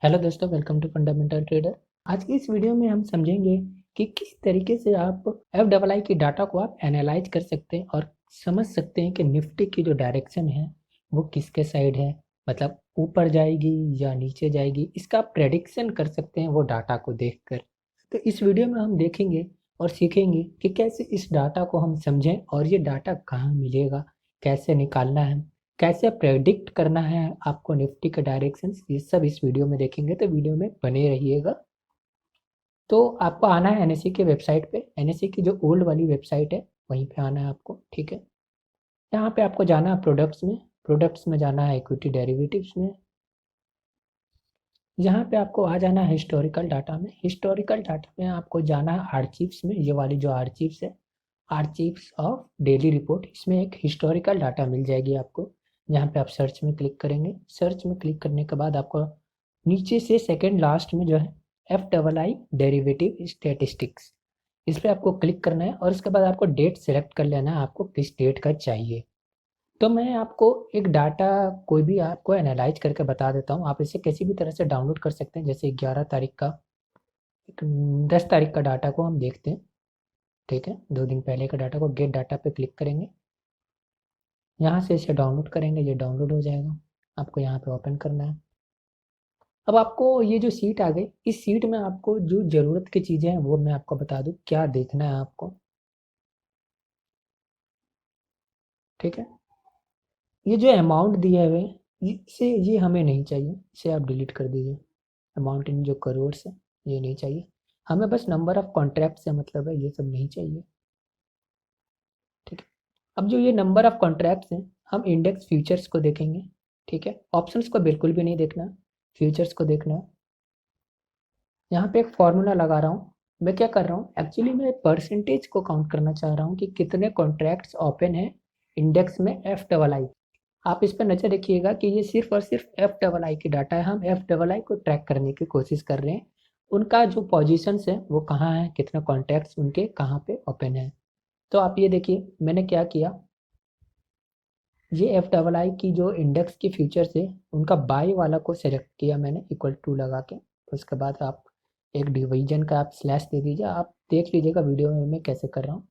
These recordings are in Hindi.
हेलो दोस्तों, वेलकम टू फंडामेंटल ट्रेडर। आज की इस वीडियो में हम समझेंगे कि किस तरीके से आप एफ डबल आई की डाटा को आप एनालाइज कर सकते हैं और समझ सकते हैं कि निफ्टी की जो डायरेक्शन है वो किसके साइड है, मतलब ऊपर जाएगी या नीचे जाएगी। इसका आप प्रेडिक्शन कर सकते हैं वो डाटा को देखकर। तो इस वीडियो में हम देखेंगे और सीखेंगे कि कैसे इस डाटा को हम समझें और ये डाटा कहाँ मिलेगा, कैसे निकालना है, कैसे प्रेडिक्ट करना है आपको निफ्टी के डायरेक्शंस। ये सब इस वीडियो में देखेंगे, तो वीडियो में बने रहिएगा। तो आपको आना है एनएससी के वेबसाइट पे। एनएससी की जो ओल्ड वाली वेबसाइट है वहीं पे आना है आपको, ठीक है। यहाँ पे आपको जाना है प्रोडक्ट्स में जाना है इक्विटी डेरिवेटिव्स में। यहाँ पे आपको आ जाना है हिस्टोरिकल डाटा में। हिस्टोरिकल डाटा में आपको जाना है आर्चीव्स में। ये वाली जो आर्चीव्स है, आर्चीव्स ऑफ डेली रिपोर्ट, इसमें एक हिस्टोरिकल डाटा मिल जाएगी आपको। यहाँ पे आप सर्च में क्लिक करेंगे। सर्च में क्लिक करने के बाद आपको नीचे से सेकेंड लास्ट में जो है एफ डबल आई डेरिवेटिव स्टेटिस्टिक्स, इस पर आपको क्लिक करना है और उसके बाद आपको डेट सेलेक्ट कर लेना है, आपको किस डेट का चाहिए। तो मैं आपको एक डाटा कोई भी आपको एनालाइज करके बता देता हूँ। आप इसे किसी भी तरह से डाउनलोड कर सकते हैं। जैसे 11 तारीख का, 10 तारीख का डाटा को हम देखते हैं, ठीक है। 2 दिन पहले का डाटा को गेट डाटा पे क्लिक करेंगे। यहाँ से इसे डाउनलोड करेंगे, ये डाउनलोड हो जाएगा। आपको यहाँ पे ओपन करना है। अब आपको ये जो सीट आ गई, इस सीट में आपको जो ज़रूरत की चीज़ें हैं वो मैं आपको बता दूँ क्या देखना है आपको, ठीक है। ये जो अमाउंट दिया हुए इसे, ये हमें नहीं चाहिए, इसे आप डिलीट कर दीजिए। अमाउंट इन जो करोड़ है ये नहीं चाहिए हमें, बस नंबर ऑफ कॉन्ट्रैक्ट से मतलब है, ये सब नहीं चाहिए, ठीक है। अब जो ये नंबर ऑफ कॉन्ट्रैक्ट्स हैं, हम इंडेक्स फ्यूचर्स को देखेंगे, ठीक है। ऑप्शंस को बिल्कुल भी नहीं देखना, फ्यूचर्स को देखना है। यहाँ पे एक फॉर्मूला लगा रहा हूँ। मैं क्या कर रहा हूँ, एक्चुअली मैं परसेंटेज को काउंट करना चाह रहा हूँ कि कितने कॉन्ट्रैक्ट्स ओपन है इंडेक्स में एफ डबल आई। आप इस पर नजर रखिएगा कि ये सिर्फ और सिर्फ एफ डबल आई की डाटा है। हम एफ डबल आई को ट्रैक करने की कोशिश कर रहे हैं, उनका जो पोजीशंस है वो कहाँ है, कितने कॉन्ट्रैक्ट्स उनके कहाँ पे ओपन है। तो आप ये देखिए मैंने क्या किया, ये एफ डबल आई की जो इंडेक्स की फ्यूचर्स है उनका बाई वाला को सेलेक्ट किया मैंने इक्वल टू लगा के। उसके बाद आप एक डिवीजन का आप स्लैश दे दीजिए। आप देख लीजिएगा वीडियो में मैं कैसे कर रहा हूँ।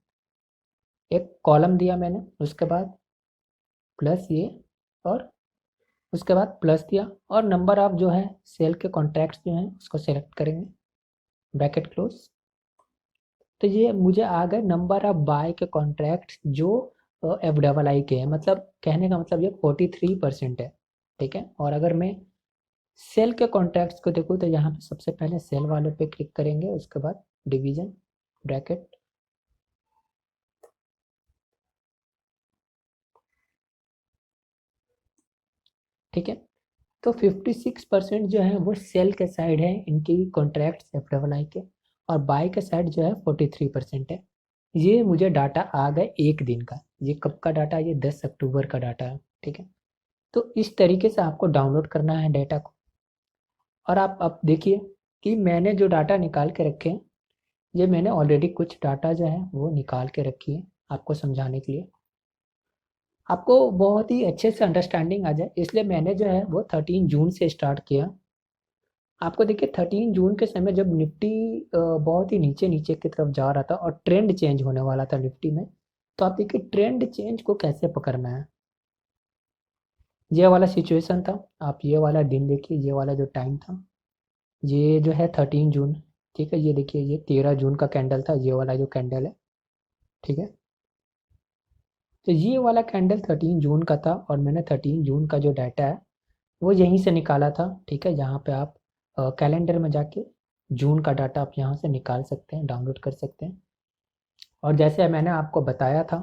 एक कॉलम दिया मैंने, उसके बाद प्लस ये, और उसके बाद प्लस दिया, और नंबर ऑफ जो है सेल के कॉन्ट्रैक्ट्स जो हैं उसको सेलेक्ट करेंगे, ब्रैकेट क्लोज। तो ये मुझे आ गए नंबर ऑफ बाय के कॉन्ट्रैक्ट्स जो एफ डबल आई के हैं। मतलब कहने का मतलब ये 43% है, ठीक है। और अगर मैं सेल के कॉन्ट्रैक्ट्स को देखूँ तो यहाँ पे सबसे पहले सेल वाले पे क्लिक करेंगे, उसके बाद डिवीजन, ब्रैकेट, ठीक है। तो 56% जो है वो सेल के साइड है इनकी कॉन्ट्रैक्ट्स एफ डबल आई के, और बाय के साइड जो है 43% है। ये मुझे डाटा आ गए एक दिन का। ये कब का डाटा है? ये 10 अक्टूबर का डाटा है, ठीक है। तो इस तरीके से आपको डाउनलोड करना है डाटा को। और आप अब देखिए कि मैंने जो डाटा निकाल के रखे हैं, ये मैंने ऑलरेडी कुछ डाटा जो है वो निकाल के रखी है आपको समझाने के लिए, आपको बहुत ही अच्छे से अंडरस्टैंडिंग आ जाए, इसलिए मैंने जो है वो 13 जून से स्टार्ट किया। आपको देखिए 13 जून के समय जब निफ्टी बहुत ही नीचे नीचे की तरफ जा रहा था और ट्रेंड चेंज होने वाला था निफ्टी में, तो आप देखिए ट्रेंड चेंज को कैसे पकड़ना है। ये वाला सिचुएशन था, आप ये वाला दिन देखिए, ये वाला जो टाइम था, ये जो है 13 जून, ठीक है। ये देखिए ये 13 जून का कैंडल था, ये वाला जो कैंडल है, ठीक है। तो ये वाला कैंडल 13 जून का था, और मैंने 13 जून का जो डाटा है वो यहीं से निकाला था, ठीक है। यहाँ पे आप कैलेंडर में जाके जून का डाटा आप यहाँ से निकाल सकते हैं, डाउनलोड कर सकते हैं। और जैसे मैंने आपको बताया था,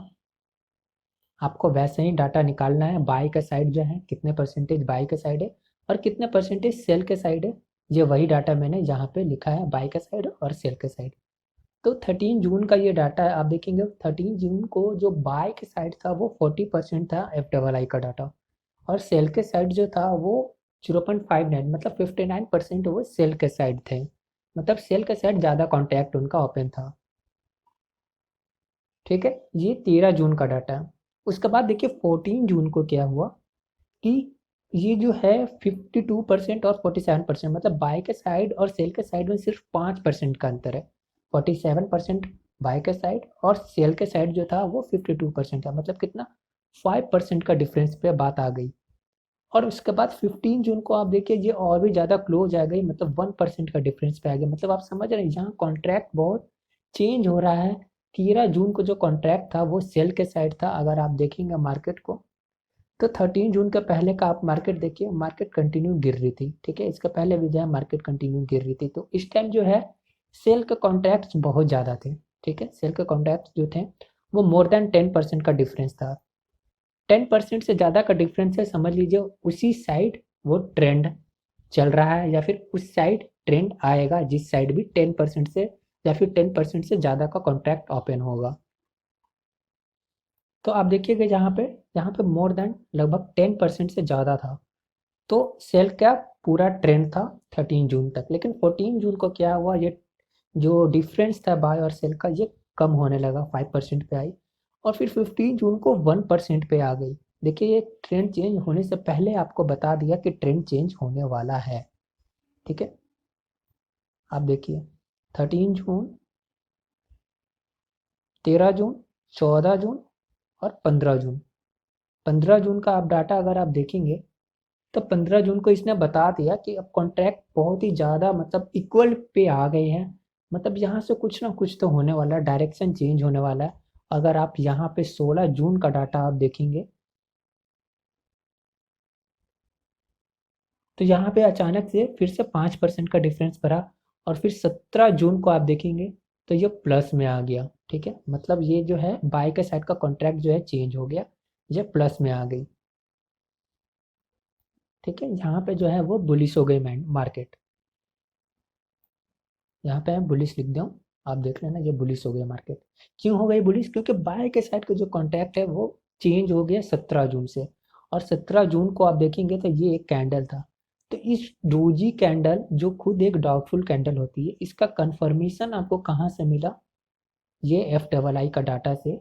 आपको वैसे ही डाटा निकालना है। बाय का साइड जो है कितने परसेंटेज बाय का साइड है और कितने परसेंटेज सेल के साइड है, ये वही डाटा मैंने यहाँ पे लिखा है, बाय का साइड और सेल के साइड। तो 13 जून का ये डाटा है। आप देखेंगे 13 जून को जो बाय के साइड था वो 40% था एफ डबल आई का डाटा, और सेल के साइड जो था वो 0.59, मतलब 59% वो सेल के साइड थे। मतलब सेल के साइड ज़्यादा कॉन्टैक्ट उनका ओपन था, ठीक है। ये 13 जून का डाटा है। उसके बाद देखिए 14 जून को क्या हुआ कि ये जो है 52% और 47%, मतलब बाय के साइड और सेल के साइड में सिर्फ 5% का अंतर है। 47% बाय के साइड और सेल के साइड जो था वो 52% था, मतलब कितना 5% का डिफरेंस पे बात आ गई। और उसके बाद 15 जून को आप देखिए ये और भी ज़्यादा क्लोज आ गई, मतलब 1% का डिफरेंस पे आ गया। मतलब आप समझ रहे हैं यहाँ कॉन्ट्रैक्ट बहुत चेंज हो रहा है। 13 जून को जो कॉन्ट्रैक्ट था वो सेल के साइड था, अगर आप देखेंगे मार्केट को। तो 13 जून के पहले का आप मार्केट देखिए, मार्केट कंटिन्यू गिर रही थी, ठीक है। इसके पहले भी जो है मार्केट कंटिन्यू गिर रही थी, तो इस टाइम जो है सेल के कॉन्ट्रैक्ट्स बहुत ज़्यादा थे, ठीक है। सेल के कॉन्ट्रैक्ट्स जो थे वो मोर देन 10% का डिफरेंस था। 10% से ज़्यादा का डिफरेंस है, समझ लीजिए उसी साइड वो ट्रेंड चल रहा है, या फिर उस साइड ट्रेंड आएगा जिस साइड भी 10% से या फिर 10% से ज़्यादा का कॉन्ट्रैक्ट ओपन होगा। तो आप देखिएगा यहाँ पे मोर देन लगभग 10% से ज़्यादा था। तो सेल का पूरा ट्रेंड था 13 जून तक, लेकिन 14 जून को क्या हुआ, ये जो डिफरेंस था बाय और सेल का ये कम होने लगा, 5% पे आई, और फिर 15 जून को 1% पे आ गई। देखिए ये ट्रेंड चेंज होने से पहले आपको बता दिया कि ट्रेंड चेंज होने वाला है, ठीक है। आप देखिए 13 जून, 13 जून, 14 जून और 15 जून। 15 जून का आप डाटा अगर आप देखेंगे तो 15 जून को इसने बता दिया कि अब कॉन्ट्रैक्ट बहुत ही ज़्यादा मतलब इक्वल पे आ गए हैं। मतलब यहाँ से कुछ ना कुछ तो होने वाला है, डायरेक्शन चेंज होने वाला है। अगर आप यहाँ पे 16 जून का डाटा आप देखेंगे तो यहाँ पे अचानक से फिर से 5% का डिफरेंस बढ़ा, और फिर 17 जून को आप देखेंगे तो ये प्लस में आ गया, ठीक है। मतलब ये जो है बाय के साइड का कॉन्ट्रैक्ट जो है चेंज हो गया, ये प्लस में आ गई, ठीक है। यहाँ पे जो है वो बुलिश हो गई मार्केट। यहाँ पे मैं बुलिश लिख दूँ, आप देख लेना, ये बुलिश हो गया मार्केट। क्यों हो गई बुलिश? क्योंकि बाय के साइड का जो कॉन्ट्रैक्ट है वो चेंज हो गया 17 जून से, और 17 जून को आप देखेंगे तो ये एक कैंडल था। तो इस डोजी कैंडल जो खुद एक डाउटफुल कैंडल होती है, इसका कंफर्मेशन आपको कहाँ से मिला? ये एफ डबल आई का डाटा से,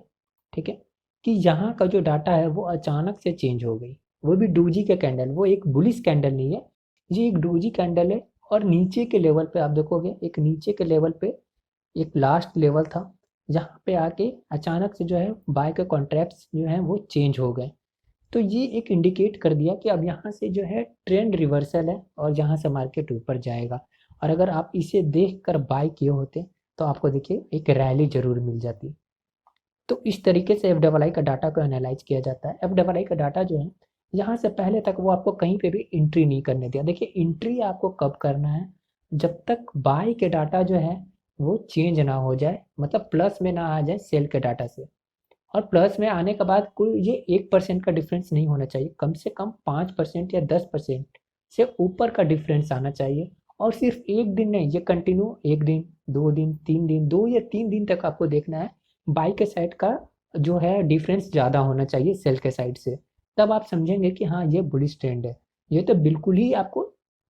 ठीक है। कि यहाँ का जो डाटा है वो अचानक से चेंज हो गई, वो भी डोजी का कैंडल, वो एक बुलिश कैंडल नहीं है, ये एक डोजी कैंडल है। और नीचे के लेवल पे आप देखोगे, एक नीचे के लेवल पे एक लास्ट लेवल था जहाँ पे आके अचानक से जो है बाय के कॉन्ट्रैक्ट्स जो हैं वो चेंज हो गए। तो ये एक इंडिकेट कर दिया कि अब यहाँ से जो है ट्रेंड रिवर्सल है और यहाँ से मार्केट ऊपर जाएगा। और अगर आप इसे देख कर बाय किए होते तो आपको देखिए एक रैली जरूर मिल जाती। तो इस तरीके से एफ डबल आई का डाटा को एनालाइज किया जाता है। एफ डबल आई का डाटा जो है यहाँ से पहले तक वो आपको कहीं पे भी एंट्री नहीं करने दिया। देखिए एंट्री आपको कब करना है? जब तक बाय के डाटा जो है वो चेंज ना हो जाए, मतलब प्लस में ना आ जाए सेल के डाटा से। और प्लस में आने के बाद कोई ये 1% का डिफरेंस नहीं होना चाहिए, कम से कम 5% या 10% से ऊपर का डिफरेंस आना चाहिए। और सिर्फ एक दिन नहीं, ये कंटिन्यू 1 दिन, 2 दिन, 3 दिन, 2 या 3 दिन तक आपको देखना है। बाई के साइड का जो है डिफरेंस ज़्यादा होना चाहिए सेल के साइड से, तब आप समझेंगे कि हाँ ये बुलिश ट्रेंड है। ये तो बिल्कुल ही आपको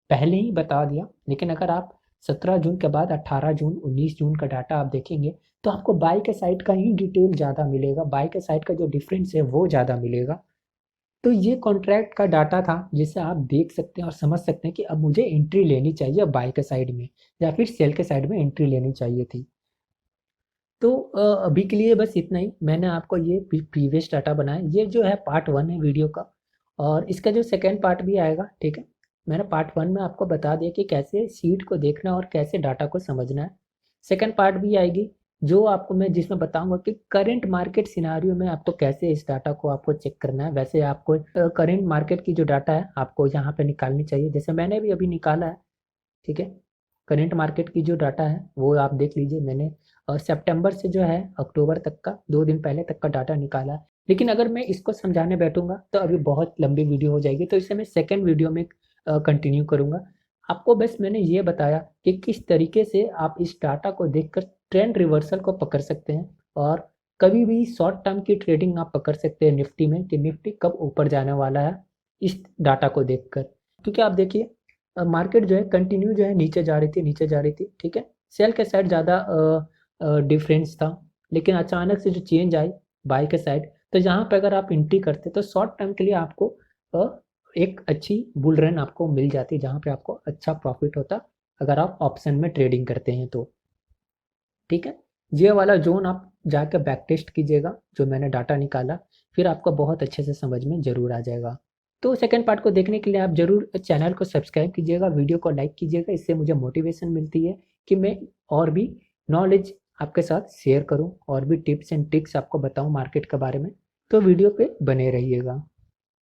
पहले ही बता दिया, लेकिन अगर आप 17 जून के बाद 18 जून, 19 जून का डाटा आप देखेंगे तो आपको बाय के साइड का ही डिटेल ज़्यादा मिलेगा, बाय के साइड का जो डिफरेंस है वो ज़्यादा मिलेगा। तो ये कॉन्ट्रैक्ट का डाटा था जिसे आप देख सकते हैं और समझ सकते हैं कि अब मुझे एंट्री लेनी चाहिए बाय के साइड में या फिर सेल के साइड में एंट्री लेनी चाहिए थी। तो अभी के लिए बस इतना ही। मैंने आपको ये प्रीवियस डाटा बनाया, ये जो है पार्ट 1 है वीडियो का, और इसका जो सेकेंड पार्ट भी आएगा, ठीक है। मैंने पार्ट 1 में आपको बता दिया कि कैसे शीट को देखना और कैसे डाटा को समझना है। सेकेंड पार्ट भी आएगी जो आपको मैं जिसमें बताऊंगा कि करंट मार्केट सिनारियो में आपको कैसे इस डाटा को आपको चेक करना है। वैसे आपको करंट मार्केट की जो डाटा है आपको यहाँ पे निकालनी चाहिए, जैसे मैंने भी अभी निकाला है, ठीक है। करंट मार्केट की जो डाटा है वो आप देख लीजिए, मैंने सितंबर से जो है अक्टूबर तक का 2 दिन पहले तक का डाटा निकाला है। लेकिन अगर मैं इसको समझाने बैठूंगा तो अभी बहुत लंबी वीडियो हो जाएगी, तो इसे मैं सेकेंड वीडियो में कंटिन्यू करूंगा। आपको बस मैंने ये बताया कि किस तरीके से आप इस डाटा को देखकर ट्रेंड रिवर्सल को पकड़ सकते हैं, और कभी भी शॉर्ट टर्म की ट्रेडिंग आप पकड़ सकते हैं निफ्टी में, कि निफ्टी कब ऊपर जाने वाला है इस डाटा को देखकर। क्योंकि आप देखिए मार्केट जो है कंटिन्यू जो है नीचे जा रही थी, नीचे जा रही थी, ठीक है। सेल के साइड ज़्यादा डिफरेंस था, लेकिन अचानक से जो चेंज आई बाय के साइड, तो यहाँ पे अगर आप एंट्री करते तो शॉर्ट टर्म के लिए आपको एक अच्छी बुल रन आपको मिल जाती, जहाँ पे आपको अच्छा प्रॉफिट होता अगर आप ऑप्शन में ट्रेडिंग करते हैं तो। ठीक है, ये वाला जोन आप जाकर बैक टेस्ट कीजिएगा जो मैंने डाटा निकाला, फिर आपको बहुत अच्छे से समझ में ज़रूर आ जाएगा। तो सेकंड पार्ट को देखने के लिए आप ज़रूर चैनल को सब्सक्राइब कीजिएगा, वीडियो को लाइक कीजिएगा, इससे मुझे मोटिवेशन मिलती है कि मैं और भी नॉलेज आपके साथ शेयर करूं और भी टिप्स एंड ट्रिक्स आपको बताऊं मार्केट के बारे में। तो वीडियो पे बने रहिएगा।